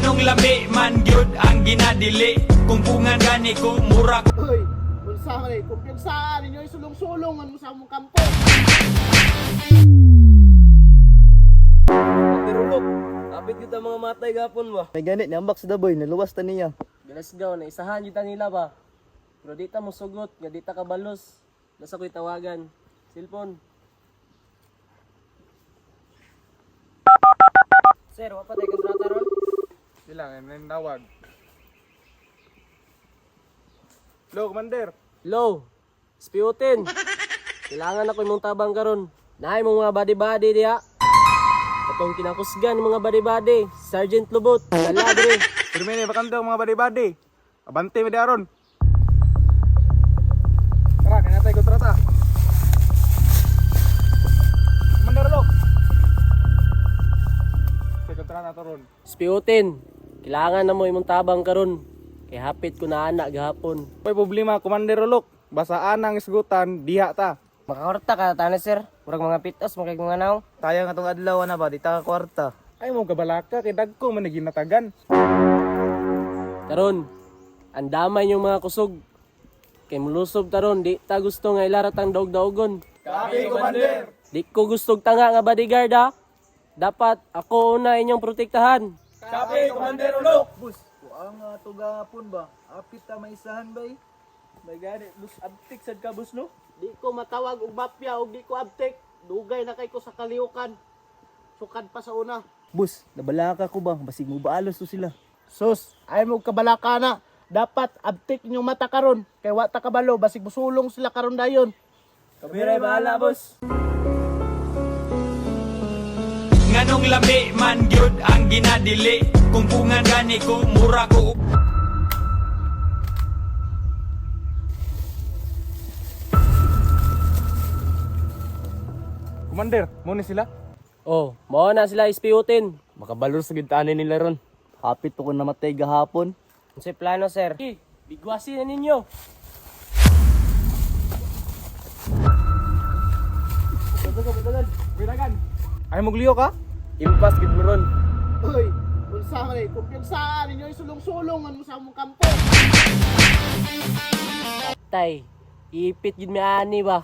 Nganong labi man gyud ang ginadili, kung pungan gani ko mura ko. Hoy, unsa man eh, kumpiyansaan ninyo isulong-sulong man mo sa among kampo. Tirulok, apit kita mga matay gapon ba? May ganit, niambak sa daboy, naluwas ta niya. Galasgaw na isahan kita nila ba? Pero di ta mo sugot, nga di ta kabalos. Nasa ko'y tawagan. Cellphone. Sir, wapa tayo kontrata ron? Sila, ngayon tawag. Hello, Commander. Low, spiutin. Kailangan ako imong tabang karon. Naay mong mga body-body diha. Katong kinakusgan ng mga body-body. Sergeant Lubot, Galadre. Pero may bakante ang mga badi-badi. Abante mo di aron. Tara, kaya tayo kontrata. Commander, lo. Tayo kontrata to ron. Spiutin. Kailangan na mo imong tabang karon. Kay hapit ko na anak gahapon. May problema, Commander Rolok. Basaan ang isgutan, diha ta. Makahorta ka tani sir. Murag mga pitos mo kay mga naw. Sayang atong adlaw na ba, di ta ka kwarta. Ay mo kabalaka, kay dagko man naginatagan. Karon, andamay yung mga kusog. Kay mulusob taron, di ta gusto nga ilarat ang daog-daogon. Copy, Commander. Di ko gustong tanga nga bodyguard ha. Dapat ako una inyong protektahan. Copy, Commander Rolok. Bus, kuang ato gahapon ba? Apit ta maisahan ba eh? May gani, bus abtik sad ka bus no? Di ko matawag og mafia og di ko abtik. Dugay na kay ko sa kaliukan. Sukad pa sa una. Bus, nabalaka ko ba? Basig mo baalos to sila. Sus, ay mo kabalaka na. Dapat abtik inyong mata karon. Kay wa ta kabalo, basig musulong sila karon dayon. Kabiray bahala boss. Nganong labi man gyud ang ginadili, kung pungan gani ko mura ko. Commander, muna sila. Oh, mao na sila ispiutin. Makabalor sa gintanin nila ron. Hapit to ko namatay gahapon. Unsay plano sir? Bigwasin na ninyo. Ay mo gliyo ka? Impas gid mo ron. Hoy, unsa man eh, kumpiyansaan ninyo isulong-sulong man mo sa among kampo. Tay, ipit gid mi ani ba?